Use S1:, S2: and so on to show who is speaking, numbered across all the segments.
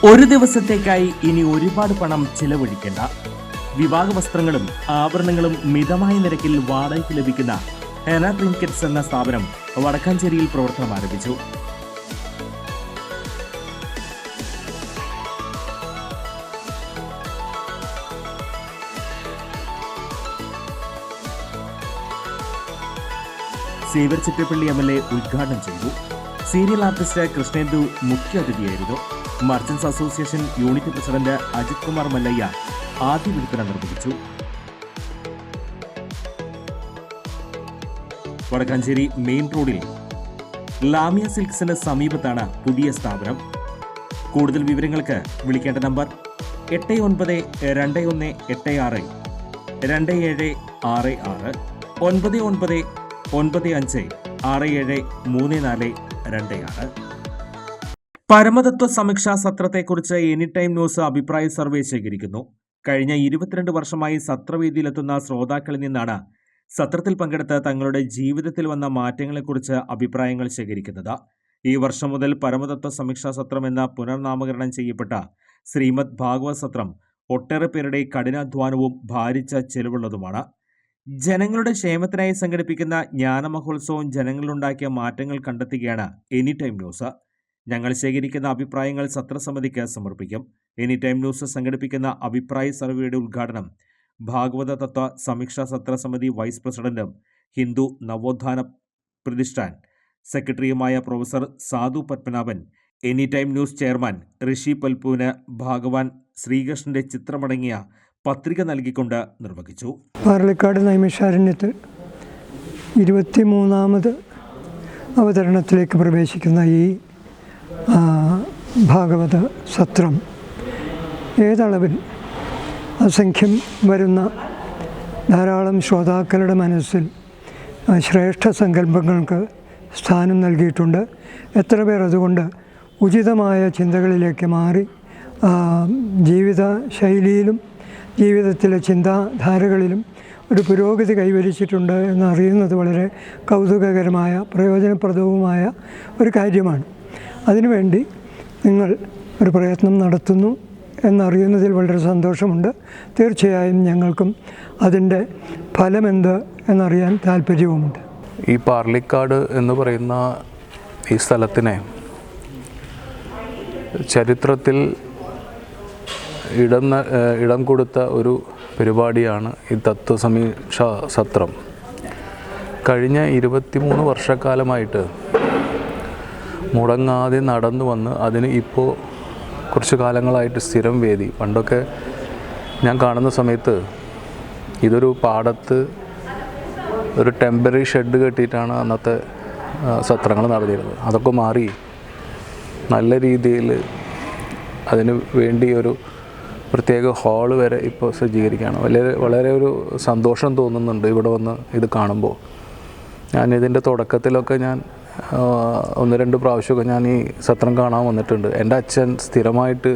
S1: ഒരു ദിവസത്തേക്കായി ഇനി ഒരുപാട് പണം ചിലവഴിക്കേണ്ട. വിവാഹ വസ്ത്രങ്ങളും ആഭരണങ്ങളും മിതമായ നിരക്കിൽ വാടകയ്ക്ക് ലഭിക്കുന്ന ഹെന ട്രിnkets എന്ന സ്ഥാപനം വടക്കാഞ്ചേരിയിൽ പ്രവർത്തനം ആരംഭിച്ചു. സേവ്യർ ചിറ്റപ്പള്ളി MLA ഉദ്ഘാടനം ചെയ്തു. സീരിയൽ ആർട്ടിസ്റ്റ് കൃഷ്ണേന്ദു മുഖ്യാതിഥിയായിരുന്നു. Merchants association unit president Ajith Kumar Mallayya ആദ്യ വിൽപ്പന നിർവഹിച്ചു. വടക്കാഞ്ചേരി മെയിൻ റോഡിൽ ലാമിയ സിൽക്സിന് സമീപത്താണ് പുതിയ സ്ഥാപനം. കൂടുതൽ വിവരങ്ങൾക്ക് വിളിക്കേണ്ട നമ്പർ 8921162766 9995673426. പരമതത്വ സമീക്ഷാ സത്രത്തെക്കുറിച്ച് എനി ടൈം ന്യൂസ് അഭിപ്രായ സർവേ ശേഖരിക്കുന്നു. കഴിഞ്ഞ 22 വർഷമായി സത്രവേദിയിലെത്തുന്ന ശ്രോതാക്കളിൽ നിന്നാണ് സത്രത്തിൽ പങ്കെടുത്ത് തങ്ങളുടെ ജീവിതത്തിൽ വന്ന മാറ്റങ്ങളെക്കുറിച്ച് അഭിപ്രായങ്ങൾ ശേഖരിക്കുന്നത്. ഈ വർഷം മുതൽ പരമതത്വ സമീക്ഷാ സത്രം എന്ന പുനർനാമകരണം ചെയ്യപ്പെട്ട ശ്രീമദ് ഭാഗവത് സത്രം ഒട്ടേറെ പേരുടെ കഠിനാധ്വാനവും ഭാരിച്ച ചെലവുള്ളതുമാണ്. ജനങ്ങളുടെ ക്ഷേമത്തിനായി സംഘടിപ്പിക്കുന്ന ജ്ഞാനമഹോത്സവം ജനങ്ങളിലുണ്ടാക്കിയ മാറ്റങ്ങൾ കണ്ടെത്തുകയാണ് എനി ടൈം ന്യൂസ്. ഞങ്ങൾ ശേഖരിക്കുന്ന അഭിപ്രായങ്ങൾ സത്രസമിതിക്ക് സമർപ്പിക്കും. എനി ടൈം ന്യൂസ് സംഘടിപ്പിക്കുന്ന അഭിപ്രായ സർവേയുടെ ഉദ്ഘാടനം ഭാഗവത തത്വ സമീക്ഷാ സത്രസമിതി വൈസ് പ്രസിഡന്റും ഹിന്ദു നവോത്ഥാന പ്രതിഷ്ഠാൻ സെക്രട്ടറിയുമായ professor Sadhu Padmanabhan, any time news chairman Rishi പൽപൂന് ഭഗവാൻ ശ്രീകൃഷ്ണന്റെ ചിത്രമടങ്ങിയ പത്രിക നൽകിക്കൊണ്ട് നിർവഹിച്ചു.
S2: പാർലിക്കാട് നൈമിഷാരണ്യത്തിൽ 23ാമത് അവതരണത്തിലേക്ക് പ്രവേശിക്കുന്ന ഈ ഭാഗവത സത്രം ഏതളവിൽ അസംഖ്യം വരുന്ന ധാരാളം ശ്രോതാക്കളുടെ മനസ്സിൽ ശ്രേഷ്ഠ സങ്കല്പങ്ങൾക്ക് സ്ഥാനം നൽകിയിട്ടുണ്ട്. എത്ര പേർ അതുകൊണ്ട് ഉചിതമായ ചിന്തകളിലേക്ക് മാറി ജീവിത ശൈലിയിലും ജീവിതത്തിലെ ചിന്താധാരകളിലും ഒരു പുരോഗതി കൈവരിച്ചിട്ടുണ്ട് എന്നറിയുന്നത് വളരെ കൗതുകകരമായ പ്രയോജനപ്രദവുമായ ഒരു കാര്യമാണ്. അതിനുവേണ്ടി നിങ്ങൾ ഒരു പ്രയത്നം നടത്തുന്നു എന്നറിയുന്നതിൽ വളരെ സന്തോഷമുണ്ട്. തീർച്ചയായും ഞങ്ങൾക്കും അതിൻ്റെ ഫലമെന്ത് എന്നറിയാൻ താല്പര്യവുമുണ്ട്.
S3: ഈ പാർലിക്കാട് എന്ന് പറയുന്ന ഈ സ്ഥലത്തിനെ ചരിത്രത്തിൽ ഇടം കൊടുത്ത ഒരു പരിപാടിയാണ് ഈ തത്വസമീക്ഷാ സത്രം. കഴിഞ്ഞ 23 വർഷക്കാലമായിട്ട് മുടങ്ങാതെ നടന്നു വന്ന് അതിന് ഇപ്പോൾ കുറച്ച് കാലങ്ങളായിട്ട് സ്ഥിരം വേദി. പണ്ടൊക്കെ ഞാൻ കാണുന്ന സമയത്ത് ഇതൊരു പാടത്ത് ഒരു ടെമ്പററി ഷെഡ് കെട്ടിയിട്ടാണ് അന്നത്തെ സത്രങ്ങൾ നടന്നിരുന്നത്. അതൊക്കെ മാറി നല്ല രീതിയിൽ അതിന് വേണ്ടി ഒരു പ്രത്യേക ഹാള് വരെ ഇപ്പോൾ സജ്ജീകരിക്കുകയാണ്. വളരെ ഒരു സന്തോഷം തോന്നുന്നുണ്ട് ഇവിടെ വന്ന് ഇത് കാണുമ്പോൾ. ഇതിൻ്റെ തുടക്കത്തിലൊക്കെ ഞാൻ 1-2 പ്രാവശ്യമൊക്കെ ഞാൻ ഈ സത്രം കാണാൻ വന്നിട്ടുണ്ട്. എൻ്റെ അച്ഛൻ സ്ഥിരമായിട്ട്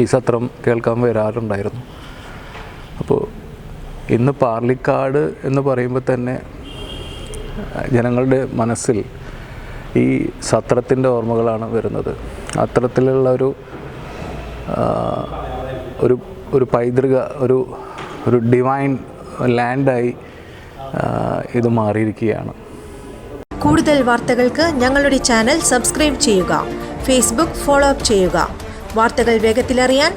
S3: ഈ സത്രം കേൾക്കാൻ വരാറുണ്ടായിരുന്നു. അപ്പോൾ ഇന്ന് പാർലിക്കാട് എന്ന് പറയുമ്പോൾ തന്നെ ജനങ്ങളുടെ മനസ്സിൽ ഈ സത്രത്തിൻ്റെ ഓർമ്മകളാണ് വരുന്നത്. അത്തരത്തിലുള്ള ഒരു പൈതൃക ഒരു ഡിവൈൻ ലാൻഡായി ഇത് മാറിയിരിക്കുകയാണ്.
S4: കൂടുതൽ വാർത്തകൾക്ക് ഞങ്ങളുടെ ചാനൽ സബ്സ്ക്രൈബ് ചെയ്യുക. ഫേസ്ബുക്ക് ഫോളോ അപ്പ് ചെയ്യുക. വാർത്തകൾ വേഗത്തിലറിയാൻ